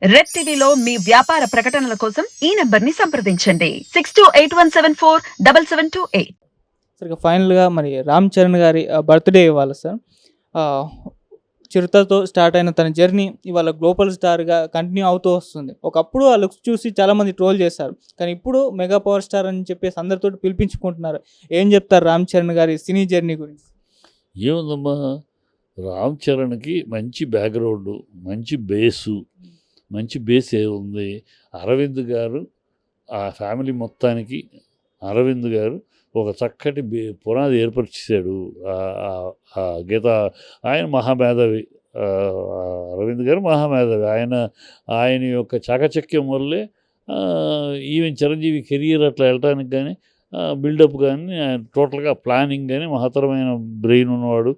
Red టీవీలో మీ వ్యాపార ప్రకటనల కోసం ఈ నంబర్ ని సంప్రదించండి 6281747728. సార్ ఇక ఫైనల్గా మరి రామ్ చరణ్ గారి బర్త్డే ఇవాళ సార్. చిరుతతో స్టార్ట్ అయిన తన జర్నీ ఇవాళ గ్లోబల్ స్టార్గా కంటిన్యూ అవుతూ వస్తుంది. ఒకప్పుడు ఆ లుక్స్ చూసి చాలామంది ట్రోల్ చేశారు, కానీ ఇప్పుడు మెగా పవర్ స్టార్ అని చెప్పేసి అందరితో పిలిపించుకుంటున్నారు. ఏం చెప్తారు రామ్ చరణ్ గారి సినీ జర్నీ గురించి? ఏముందమ్మా, రామ్ చరణ్కి మంచి బ్యాక్గ్రౌండు, మంచి బేస్ ఏముంది. అరవింద్ గారు ఆ ఫ్యామిలీ మొత్తానికి అరవింద్ గారు ఒక చక్కటి పునాది ఏర్పరిచేశాడు. గీత ఆయన మహామేధావి, అరవింద్ గారు మహామేధావి. ఆయన యొక్క చాకచక్యం వల్లే ఈవెన్ చిరంజీవి కెరియర్ అట్లా వెళ్ళటానికి కానీ బిల్డప్ కానీ టోటల్గా ప్లానింగ్ కానీ మహత్తరమైన బ్రెయిన్ ఉన్నవాడు,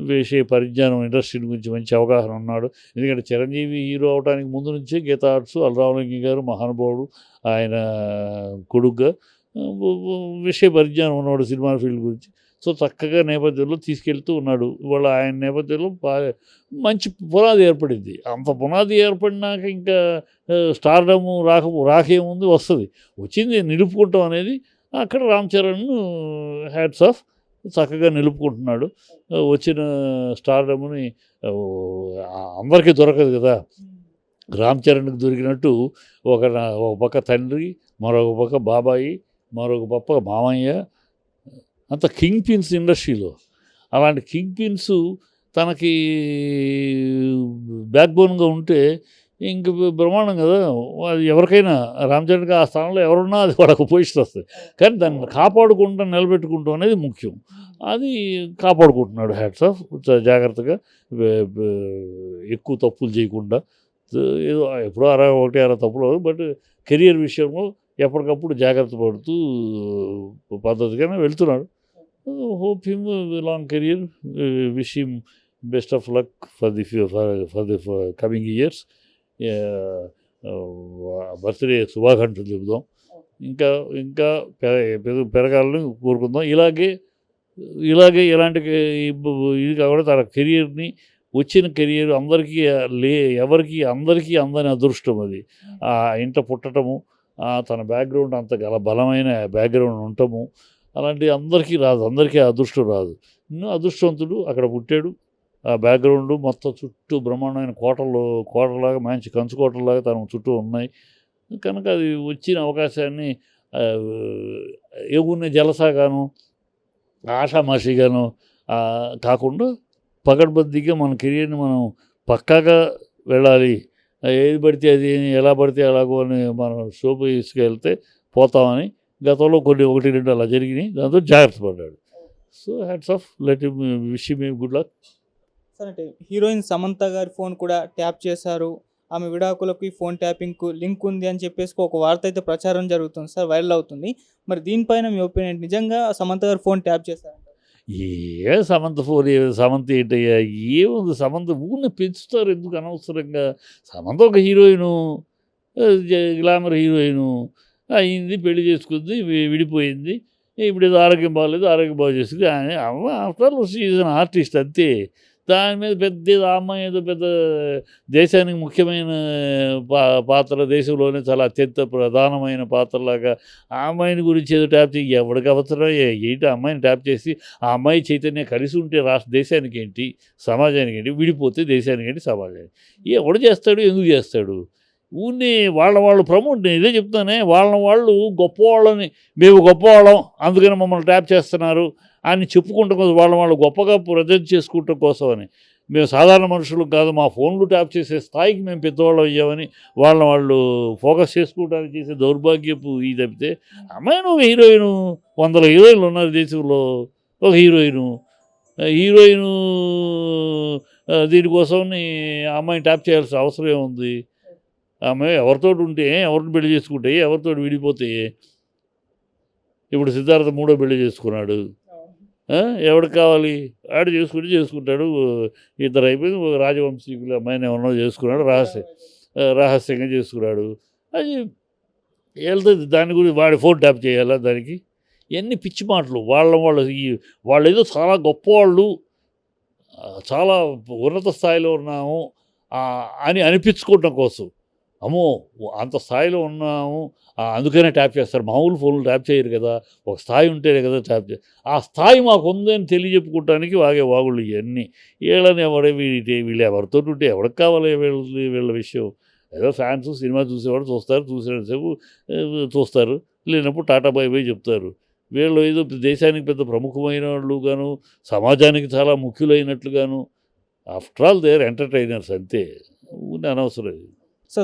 విషయ పరిజ్ఞానం, ఇండస్ట్రీ గురించి మంచి అవగాహన ఉన్నాడు. ఎందుకంటే చిరంజీవి హీరో అవడానికి ముందు నుంచే గీతా ఆర్ట్స్ అల్రామలింగి గారు మహానుభావుడు, ఆయన కొడుగ్గా విషయ పరిజ్ఞానం ఉన్నవాడు సినిమా ఫీల్డ్ గురించి. సో చక్కగా నేపథ్యంలో తీసుకెళ్తూ ఉన్నాడు. ఇవాళ ఆయన నేపథ్యంలో మంచి పునాది ఏర్పడింది. అంత పునాది ఏర్పడినాక ఇంకా స్టార్డము రాకేముంది, వస్తుంది. వచ్చింది నిలుపుకుంటాం అనేది అక్కడ రామ్ చరణ్ హ్యాట్స్ ఆఫ్ చక్కగా నిలుపుకుంటున్నాడు. వచ్చిన స్టార్డమ్ని అందరికీ దొరకదు కదా. రామ్ చరణ్కి దొరికినట్టు ఒక పక్క తండ్రి, మరొక పక్క బాబాయి, మరొక పక్క మామయ్య, అంత కింగ్ పిన్స్ ఇండస్ట్రీలో. అలాంటి కింగ్ పిన్స్ తనకి బ్యాక్ బోన్గా ఉంటే ఇంక బ్రహ్మాండం కదా. అది ఎవరికైనా రామ్ చరణ్కి ఆ స్థానంలో ఎవరున్నా అది వాళ్ళకు పొజిషన్ వస్తుంది. కానీ దాన్ని కాపాడుకుంటూ నిలబెట్టుకుంటాం అనేది ముఖ్యం. అది కాపాడుకుంటున్నాడు. Hats off. జాగ్రత్తగా ఎక్కువ తప్పులు చేయకుండా, ఏదో ఎప్పుడో అర తప్పులు, బట్ కెరియర్ విషయంలో ఎప్పటికప్పుడు జాగ్రత్త పడుతూ పద్ధతిగానే వెళ్తున్నాడు. Hope him long career, wish him best of luck for the coming years. Birthday శుభాకాంక్షలు చెబుదాం. ఇంకా ఇంకా పెరగాలని కోరుకుందాం. ఇలాగే ఎలాంటి ఇది కాకుండా తన కెరియర్ని, వచ్చిన కెరియర్ అందరికీ అందని అదృష్టం అది. ఆ ఇంట పుట్టటము, తన బ్యాక్గ్రౌండ్ అంత బలమైన బ్యాక్గ్రౌండ్ ఉండటము అలాంటి అందరికీ రాదు. అందరికీ అదృష్టం రాదు. ఇన్నో అదృష్టవంతుడు అక్కడ పుట్టాడు. ఆ బ్యాక్గ్రౌండ్ మొత్తం చుట్టూ బ్రహ్మాండమైన కోటలాగా, మంచి కంచు కోటలాగా తన చుట్టూ ఉన్నాయి. కనుక అది వచ్చిన అవకాశాన్ని ఏమున్న జలసాగాను, ఆషామాషిగాను కాకుండా పకడ్బందీగా మన కెరియర్ని మనం పక్కాగా వెళ్ళాలి. ఏది పడితే అది, ఎలా పడితే అలాగో అని మనం షోపు తీసుకెళ్తే పోతామని గతంలో కొన్ని 1-2 అలా జరిగినాయి. దాంతో జాగ్రత్త పడ్డాడు. So hats off, let him, wish him good luck. Sir అంటే హీరోయిన్ సమంత గారి ఫోన్ కూడా ట్యాప్ చేశారు, ఆమె విడాకులకి ఫోన్ ట్యాపింగ్కు లింక్ ఉంది అని చెప్పేసి ఒక వార్త అయితే ప్రచారం జరుగుతుంది సార్, వైరల్ అవుతుంది. మరి దీనిపైన మీ ఒపీనియన్? నిజంగా సమంత గారు ఫోన్ ట్యాప్ చేశారంట? సమంత ఏంటయ్యా, ఏముంది? సమంత ఊరిని పెంచుతారు ఎందుకు అనవసరంగా? సమంత ఒక హీరోయిను, గ్లామర్ హీరోయిను అయింది, పెళ్లి చేసుకుంది, విడిపోయింది. ఇప్పుడు ఏదో ఆరోగ్యం బాగు చేసుకుంది. After all she is an artist అంతే. దాని మీద పెద్ద ఆ అమ్మాయి ఏదో పెద్ద దేశానికి ముఖ్యమైన పాత్ర, దేశంలోనే చాలా అత్యంత ప్రధానమైన పాత్రలాగా ఆ అమ్మాయిని గురించి ఏదో ట్యాప్ చేసి ఎవరికి అవసరం ఏంటి? ఆ అమ్మాయిని ట్యాప్ చేసి ఆ అమ్మాయి చైతన్యం కలిసి ఉంటే దేశానికి ఏంటి, సమాజానికి ఏంటి? విడిపోతే దేశానికి ఏంటి, సమాజానికి ఎవడు చేస్తాడు? ఎందుకు చేస్తాడు? ఊరిని వాళ్ళు ప్రమోట్, నేను ఇదే చెప్తానే, వాళ్ళు గొప్పవాళ్ళని, మేము గొప్పవాళ్ళం అందుకని మమ్మల్ని ట్యాప్ చేస్తున్నారు అని చెప్పుకుంటాం కోసం, వాళ్ళు గొప్పగా ప్రజెంట్ చేసుకుంటాం కోసం అని. మేము సాధారణ మనుషులు కాదు, మా ఫోన్లు ట్యాప్ చేసే స్థాయికి మేము పెద్దవాళ్ళు అయ్యామని వాళ్ళు ఫోకస్ చేసుకోవడానికి చేసే దౌర్భాగ్యపు ఇది తప్పితే, అమ్మాయిని ఒక హీరోయిను, 100 హీరోయిన్లు ఉన్నారు దేశంలో, ఒక హీరోయిను దీనికోసం ఆ అమ్మాయిని ట్యాప్ చేయాల్సిన అవసరం ఏముంది? ఆమె ఎవరితో ఉంటే, ఎవరిని పెళ్లి చేసుకుంటే, ఎవరితో విడిపోతే? ఇప్పుడు సిద్ధార్థ 3వ పెళ్లి చేసుకున్నాడు. ఎవరికి కావాలి? ఆడు చేసుకుంటాడు. ఇద్దరు అయిపోయింది. ఒక రాజవంశీకులు అమ్మాయిని ఎవరినో చేసుకున్నాడు, రహస్యంగా చేసుకున్నాడు. అది వెళ్తుంది. దాని గురించి వాడి ఫోన్ ట్యాప్ చేయాలా దానికి? ఎన్ని పిచ్చి మాటలు. వాళ్ళు ఏదో చాలా గొప్పవాళ్ళు, చాలా ఉన్నత స్థాయిలో ఉన్నాము అని అనిపించుకోవటం కోసం అమ్మో అంత స్థాయిలో ఉన్నాము అందుకనే ట్యాప్ చేస్తారు. మామూలు ఫోన్లు ట్యాప్ చేయరు కదా, ఒక స్థాయి ఉంటేనే కదా ట్యాప్ చే ఆ స్థాయి మాకు ఉందని తెలియజెప్పుకోవటానికి వాగే వాగుళ్ళు ఇవన్నీ. వీళ్ళని వీళ్ళు ఎవరితో ఉంటే ఎవరికి కావాలి వీళ్ళ విషయం. ఏదో ఫ్యాన్స్ సినిమా చూసేవాడు చూస్తారు, చూసేసేపు చూస్తారు, లేనప్పుడు టాటా బై బై చెప్తారు. వీళ్ళు ఏదో దేశానికి పెద్ద ప్రముఖమైన వాళ్ళుగాను, సమాజానికి చాలా ముఖ్యులైనట్లుగాను. After all they are entertainers అంతే. అనవసరం. సో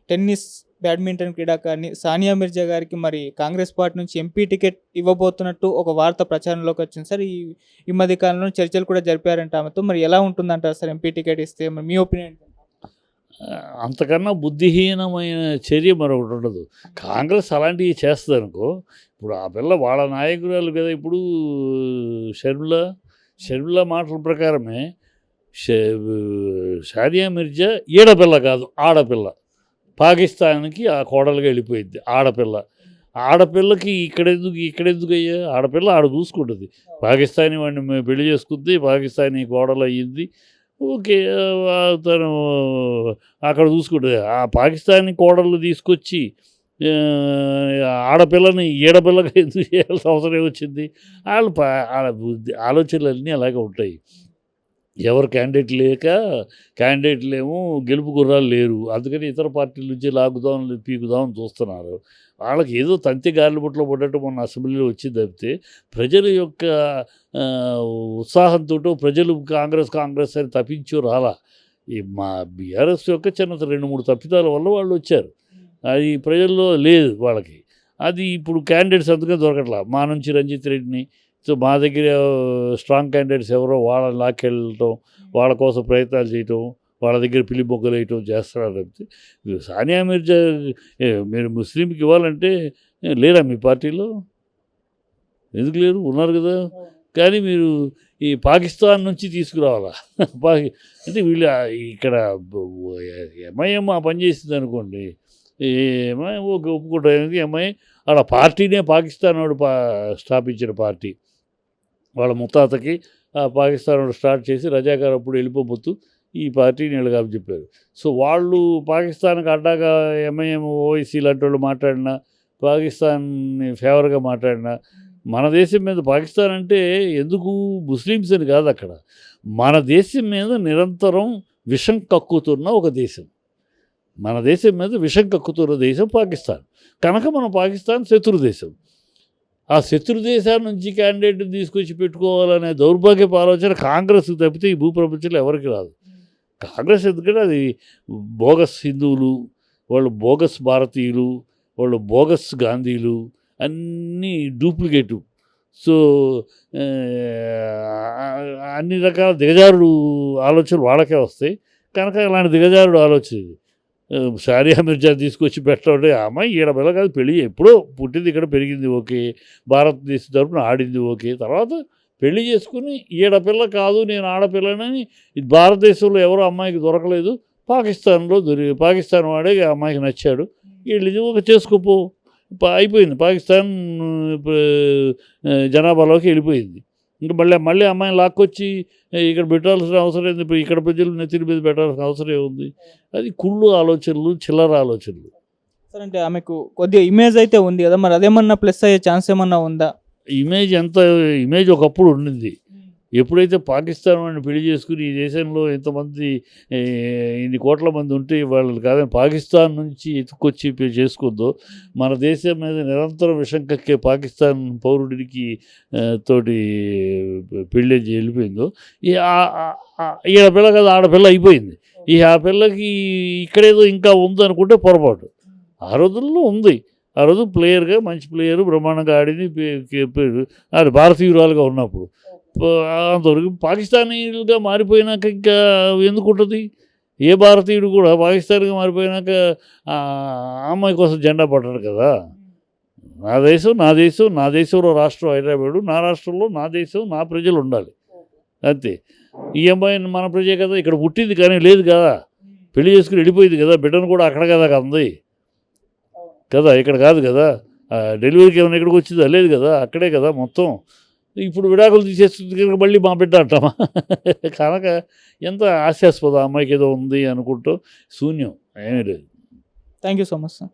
టెన్నిస్, బ్యాడ్మింటన్ క్రీడాకారిణి సానియా మిర్జా గారికి మరి కాంగ్రెస్ పార్టీ నుంచి ఎంపీ టికెట్ ఇవ్వబోతున్నట్టు ఒక వార్త ప్రచారంలోకి వచ్చింది సార్. ఈ మధ్య కాలంలో చర్చలు కూడా జరిపారంట ఆమెతో. మరి ఎలా ఉంటుందంటారు సార్ ఎంపీ టికెట్ ఇస్తే? మరి మీ ఒపీనియన్? అంతకన్నా బుద్ధిహీనమైన చర్య మరొకటి ఉండదు. కాంగ్రెస్ అలాంటివి చేస్తుంది అనుకో. ఇప్పుడు ఆ పిల్ల వాళ్ళ నాయకురాలు కదా. ఇప్పుడు షర్మిల మాటల ప్రకారమే సానియా మిర్జా ఈడపిల్ల కాదు, ఆడపిల్ల. పాకిస్తాన్కి ఆ కోడలుగా వెళ్ళిపోయింది ఆడపిల్ల. ఆడపిల్లకి ఇక్కడెందుకు అయ్యా? ఆడపిల్ల ఆడ చూసుకుంటుంది. పాకిస్తానీ వాడిని పెళ్లి చేసుకుంది, పాకిస్తానీ కోడలు అయ్యింది, ఓకే. తను అక్కడ చూసుకుంటుంది. ఆ పాకిస్తానీ కోడళ్ళు తీసుకొచ్చి ఆడపిల్లని ఈడపిల్లగా ఎందుకు చేయాల్సిన అవసరం వచ్చింది? వాళ్ళ ఆలోచనలన్నీ అలాగే ఉంటాయి. ఎవరు క్యాండిడేట్లేమో గెలుపు గుర్రాలు లేరు, అందుకని ఇతర పార్టీల నుంచి లాగుదాం పీకుదామని చూస్తున్నారు. వాళ్ళకి ఏదో తంతి గాలిబుట్లో పడ్డట్టు మొన్న అసెంబ్లీలో వచ్చింది తప్పితే ప్రజల యొక్క ఉత్సాహంతో ప్రజలు కాంగ్రెస్ అని తప్పించు రాలా. ఈ మా బీఆర్ఎస్ యొక్క చిన్న 2-3 తప్పిదాల వల్ల వాళ్ళు వచ్చారు. అది ప్రజల్లో లేదు వాళ్ళకి. అది ఇప్పుడు క్యాండిడేట్స్ అందుకని దొరకట్లా. మా నుంచి రంజిత్ రెడ్డిని, సో మా దగ్గర స్ట్రాంగ్ క్యాండిడేట్స్ ఎవరో వాళ్ళని లాక్కెళ్ళటం, వాళ్ళ కోసం ప్రయత్నాలు చేయటం, వాళ్ళ దగ్గర పిల్లి మొగ్గలు వేయటం చేస్తున్నారు తప్పితే సానియా మిర్జా మీరు ముస్లింకి ఇవ్వాలంటే లేరా మీ పార్టీలో? ఎందుకు లేరు? ఉన్నారు కదా. కానీ మీరు ఈ పాకిస్తాన్ నుంచి తీసుకురావాలా? అంటే వీళ్ళు ఇక్కడ ఎంఐఎం ఆ పని చేసింది అనుకోండి, ఎంఐఎం ఒప్పుకోవడానికి ఎంఐ ఆడ పార్టీనే పాకిస్తాన్ వాడు స్థాపించిన పార్టీ. వాళ్ళ ముత్తాతకి పాకిస్తాన్ వాడు స్టార్ట్ చేసి రజాకార్ అప్పుడు వెళ్ళిపోబోతూ ఈ పార్టీని వీళ్ళకి చెప్పారు. సో వాళ్ళు పాకిస్తాన్కి అడ్డాగా ఎంఐఎం ఓవైసీ లాంటి వాళ్ళు మాట్లాడినా, పాకిస్తాన్ ఫేవర్గా మాట్లాడినా, మన దేశం మీద పాకిస్తాన్ అంటే ఎందుకు ముస్లిమ్స్ అని కాదు, అక్కడ మన దేశం మీద నిరంతరం విషం కక్కుతున్న ఒక దేశం. మన దేశం మీద విషం కక్కుతున్న దేశం పాకిస్తాన్. కనుక మన పాకిస్తాన్ శత్రు దేశం. ఆ శత్రు దేశాల నుంచి క్యాండిడేట్ తీసుకొచ్చి పెట్టుకోవాలనే దౌర్భాగ్యపు ఆలోచన కాంగ్రెస్కి తప్పితే ఈ భూప్రపంచంలో ఎవరికి రాదు. కాంగ్రెస్ ఎందుకంటే అది బోగస్ హిందువులు, వాళ్ళు బోగస్ భారతీయులు, వాళ్ళు బోగస్ గాంధీలు, అన్నీ డూప్లికేటు. సో అన్ని రకాల దిగజారుడు ఆలోచనలు వాళ్ళకే వస్తాయి. కనుక ఇలాంటి దిగజారుడు ఆలోచన ఇది. సానియా మిర్జా తీసుకొచ్చి పెట్టడం, అమ్మాయి ఈడపిల్ల కాదు, పెళ్ళి ఎప్పుడో పుట్టింది, ఇక్కడ పెరిగింది, ఓకే, భారతదేశం తరపున ఆడింది, ఓకే. తర్వాత పెళ్లి చేసుకుని ఈడపిల్ల కాదు నేను ఆడపిల్లనని భారతదేశంలో ఎవరో అమ్మాయికి దొరకలేదు, పాకిస్తాన్లో పాకిస్తాన్ వాడే అమ్మాయికి నచ్చాడు, వీళ్ళు ఒక చేసుకోపో, అయిపోయింది. పాకిస్తాన్ జనాభాలోకి వెళ్ళిపోయింది. ఇంకా మళ్ళీ అమ్మాయిని లాక్కొచ్చి ఇక్కడ పెట్టాల్సిన అవసరం ఏంది? ఇప్పుడు ఇక్కడ ప్రజలు నెత్తిన మీద పెట్టాల్సిన అవసరం ఏముంది? అది కుళ్ళు ఆలోచనలు, చిల్లర ఆలోచనలు. సార్ అంటే ఆమెకు కొద్దిగా ఇమేజ్ అయితే ఉంది కదా, మరి అదేమన్నా ప్లస్ అయ్యే ఛాన్స్ ఏమన్నా ఉందా? ఇమేజ్ ఒకప్పుడు ఉండింది. ఎప్పుడైతే పాకిస్తాన్ వాడిని పెళ్లి చేసుకుని ఈ దేశంలో ఎంతమంది ఇన్ని కోట్ల మంది ఉంటే వాళ్ళు కాదని పాకిస్తాన్ నుంచి ఎత్తుకొచ్చి చేసుకుందో, మన దేశం మీద నిరంతరం విషం కక్కే పాకిస్తాన్ పౌరుడికి తోటి పెళ్ళి వెళ్ళిపోయిందో, ఈడపిల్ల కదా ఆడపిల్ల అయిపోయింది. ఆ పిల్లకి ఇక్కడేదో ఇంకా ఉందనుకుంటే పొరపాటు. ఆ రోజుల్లో ఉంది. ఆ రోజు ప్లేయర్గా మంచి ప్లేయరు, బ్రహ్మాండంగా ఆడింది, అది భారతీయురాలుగా ఉన్నప్పుడు. అంతవరకు పాకిస్తానీలుగా మారిపోయినాక ఇంకా ఎందుకు ఉంటుంది? ఏ భారతీయుడు కూడా పాకిస్తాన్గా మారిపోయినాక అమ్మాయి కోసం జెండా పడ్డాడు కదా. నా దేశంలో రాష్ట్రం హైదరాబాదు, నా రాష్ట్రంలో నా దేశం, నా ప్రజలు ఉండాలి అంతే. ఈ అమ్మాయిని మన ప్రజే కదా, ఇక్కడ పుట్టింది కానీ లేదు కదా, పెళ్లి చేసుకుని వెళ్ళిపోయింది కదా, బిడ్డను కూడా అక్కడ కదా అంది కదా, ఇక్కడ కాదు కదా. డెలివరీకి ఏమైనా ఇక్కడికి వచ్చిందా? లేదు కదా, అక్కడే కదా మొత్తం. ఇప్పుడు విడాకులు తీసేస్తుంది కనుక మళ్ళీ మా బిడ్డ అంటామా? కనుక ఎంత హాస్యాస్పద, అమ్మాయికి ఏదో ఉంది అనుకుంటూ శూన్యం, ఏమీ లేదు. Thank you so much sir.